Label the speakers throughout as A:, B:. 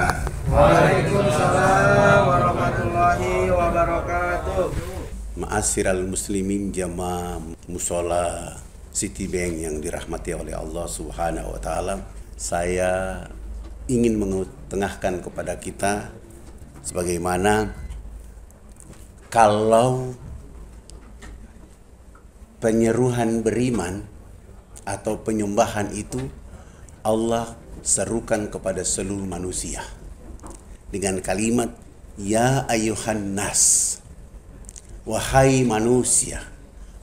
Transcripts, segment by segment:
A: wabarakatuh.
B: Waalaikumsalam warahmatullahi wabarakatuh.
A: Ma'asyiral muslimin jamaah musola Citibank yang dirahmati oleh Allah Subhanahu wa taala. Saya ingin mengetengahkan kepada kita sebagaimana kalau penyeruhan beriman atau penyembahan itu Allah serukan kepada seluruh manusia dengan kalimat ya ayuhan nas, wahai manusia,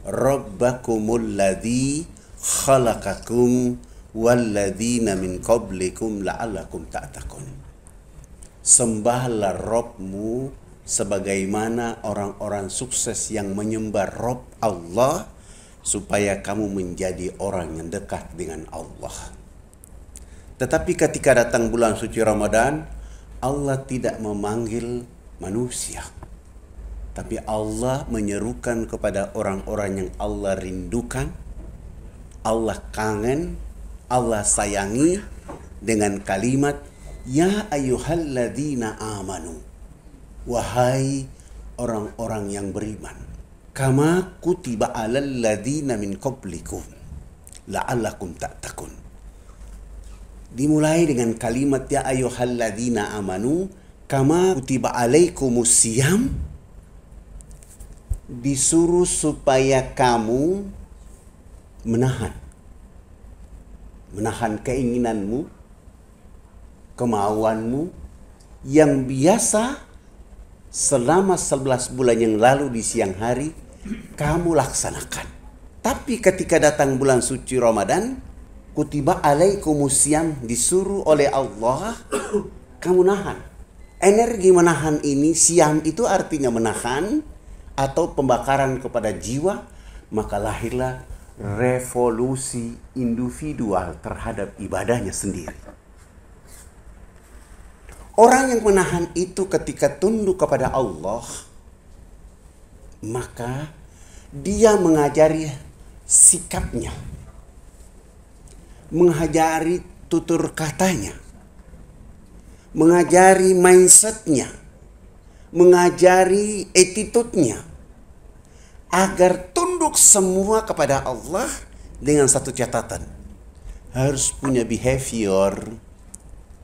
A: rabbakumul ladzi khalaqakum walladzina min qablikum la'allakum ta'taqun. Sembahlah Rabbmu sebagaimana orang-orang sukses yang menyembah Rabb Allah, supaya kamu menjadi orang yang dekat dengan Allah. Tetapi ketika datang bulan suci Ramadan, Allah tidak memanggil manusia, tapi Allah menyerukan kepada orang-orang yang Allah rindukan, Allah kangen, Allah sayangi dengan kalimat ya ayyuhalladzina amanu, wahai orang-orang yang beriman, kama kutiba alal ladzina min qablikum la'allakum ta'taqun. Dimulai dengan kalimat ya ayyuhalladzina amanu kama kutiba alaikumus siyam, disuruh supaya kamu menahan keinginanmu, kemauanmu yang biasa selama 11 bulan yang lalu di siang hari kamu laksanakan. Tapi ketika datang bulan suci Ramadan, kutiba alaikumusiyam, disuruh oleh Allah kamu nahan. Energi menahan ini, siam itu artinya menahan atau pembakaran kepada jiwa, maka lahirlah revolusi individual terhadap ibadahnya sendiri. Orang yang menahan itu ketika tunduk kepada Allah, maka dia mengajari sikapnya, mengajari tutur katanya, mengajari mindsetnya, mengajari attitude-nya, agar tunduk semua kepada Allah dengan satu catatan, harus punya behavior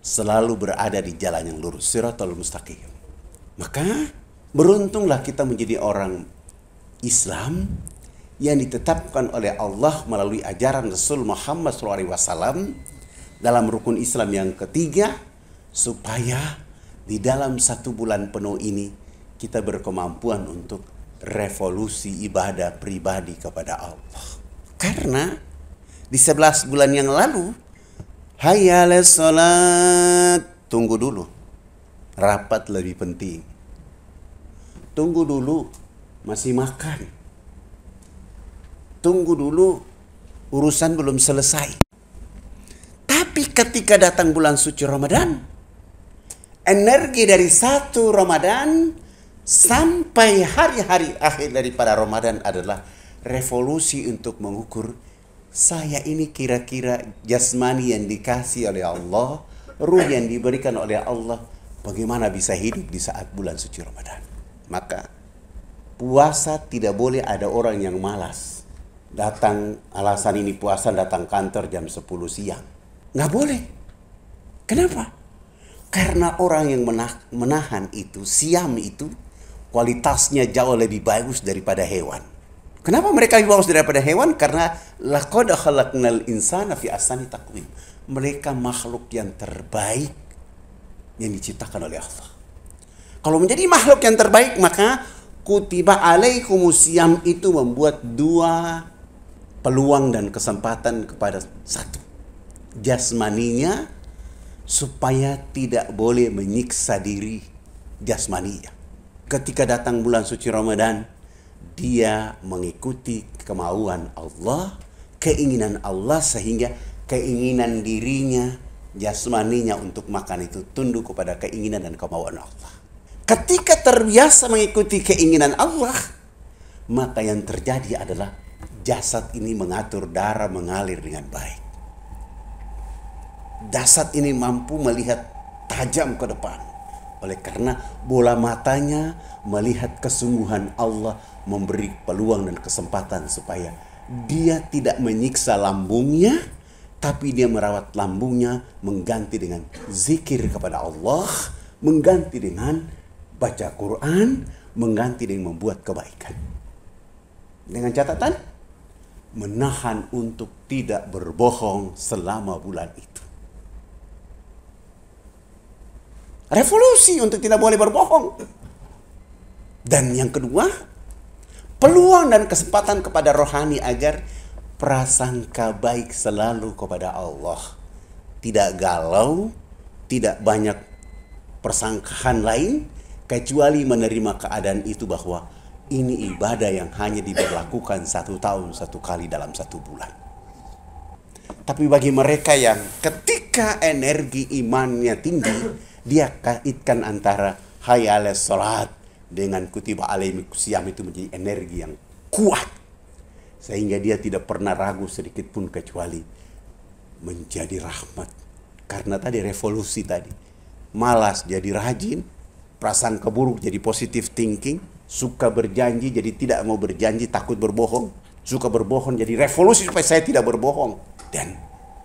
A: selalu berada di jalan yang lurus, siratal mustaqim. Maka beruntunglah kita menjadi orang Islam yang ditetapkan oleh Allah melalui ajaran Rasul Muhammad SAW dalam rukun Islam yang ketiga, supaya di dalam 1 bulan penuh ini kita berkemampuan untuk revolusi ibadah pribadi kepada Allah. Karena di 11 bulan yang lalu, hayya 'alas shalat, tunggu dulu, rapat lebih penting. Tunggu dulu, masih makan. Tunggu dulu, urusan belum selesai. Tapi ketika datang bulan suci Ramadan, energi dari 1 Ramadan sampai hari-hari akhir daripada Ramadan adalah revolusi untuk mengukur, saya ini kira-kira jasmani yang dikasih oleh Allah, ruh yang diberikan oleh Allah, bagaimana bisa hidup di saat bulan suci Ramadan. Maka puasa tidak boleh ada orang yang malas. Datang, alasan ini puasa, datang kantor jam 10 siang. Nggak boleh. Kenapa? Karena orang yang menahan itu, siam itu, kualitasnya jauh lebih bagus daripada hewan. Kenapa mereka lebih bagus daripada hewan? Karena laqad khalaqnal insana fi ahsani taqwim. Mereka makhluk yang terbaik yang diciptakan oleh Allah. Kalau menjadi makhluk yang terbaik, maka kutiba alaikumusiyam itu membuat 2 peluang dan kesempatan kepada 1. Jasmaninya, supaya tidak boleh menyiksa diri jasmaninya. Ketika datang bulan suci Ramadan, dia mengikuti kemauan Allah, keinginan Allah, sehingga keinginan dirinya, jasmaninya untuk makan itu tunduk kepada keinginan dan kemauan Allah. Ketika terbiasa mengikuti keinginan Allah, maka yang terjadi adalah jasad ini mengatur darah mengalir dengan baik. Jasad ini mampu melihat tajam ke depan. Oleh karena bola matanya melihat kesungguhan Allah memberi peluang dan kesempatan supaya dia tidak menyiksa lambungnya, tapi dia merawat lambungnya mengganti dengan zikir kepada Allah, mengganti dengan baca Quran, mengganti dengan membuat kebaikan. Dengan catatan, menahan untuk tidak berbohong selama bulan itu. Revolusi untuk tidak boleh berbohong. Dan yang kedua, peluang dan kesempatan kepada rohani agar prasangka baik selalu kepada Allah. Tidak galau, tidak banyak persangkaan lain, kecuali menerima keadaan itu bahwa ini ibadah yang hanya diberlakukan 1 tahun 1 kali dalam 1 bulan. Tapi bagi mereka yang ketika energi imannya tinggi, dia kaitkan antara hayya 'alas salat dengan kutiba alaikumus syiyam itu menjadi energi yang kuat. Sehingga dia tidak pernah ragu sedikit pun kecuali menjadi rahmat. Karena tadi revolusi tadi. Malas jadi rajin, prasangka buruk jadi positive thinking, suka berjanji jadi tidak mau berjanji, takut berbohong, suka berbohong jadi revolusi supaya saya tidak berbohong. Dan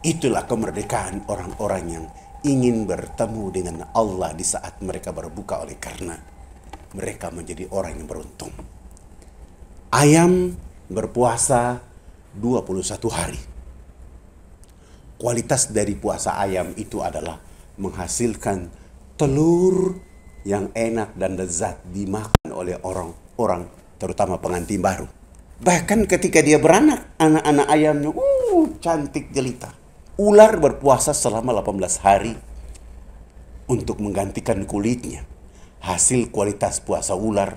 A: itulah kemerdekaan orang-orang yang ingin bertemu dengan Allah di saat mereka berbuka, oleh karena mereka menjadi orang yang beruntung. Ayam berpuasa 21 hari. Kualitas dari puasa ayam itu adalah menghasilkan telur yang enak dan lezat dimakan oleh orang-orang, terutama pengantin baru. Bahkan ketika dia beranak, anak-anak ayamnya cantik jelita. Ular berpuasa selama 18 hari untuk menggantikan kulitnya. Hasil kualitas puasa ular,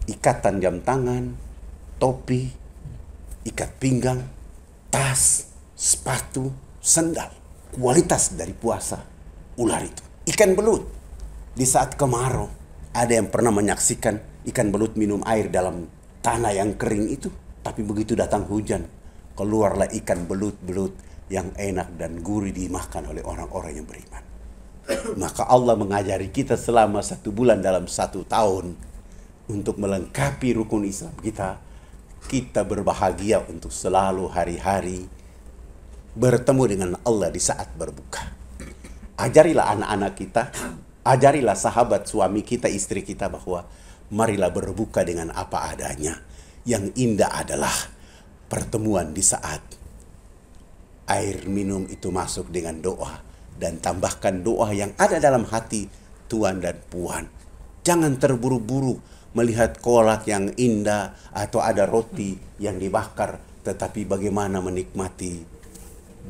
A: ikatan jam tangan, topi, ikat pinggang, tas, sepatu, sandal. Kualitas dari puasa ular itu. Ikan belut. Di saat kemarau, ada yang pernah menyaksikan ikan belut minum air dalam tanah yang kering itu. Tapi begitu datang hujan, keluarlah ikan belut-belut yang enak dan gurih dimakan oleh orang-orang yang beriman. Maka Allah mengajari kita selama 1 bulan dalam 1 tahun untuk melengkapi rukun Islam kita. Kita berbahagia untuk selalu hari-hari bertemu dengan Allah di saat berbuka. Ajarilah anak-anak kita, ajarilah sahabat suami kita, istri kita bahwa marilah berbuka dengan apa adanya. Yang indah adalah pertemuan di saat air minum itu masuk dengan doa. Dan tambahkan doa yang ada dalam hati tuan dan puan. Jangan terburu-buru melihat kolak yang indah atau ada roti yang dibakar. Tetapi bagaimana menikmati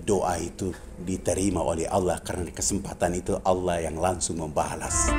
A: doa itu diterima oleh Allah. Karena di kesempatan itu Allah yang langsung membalas.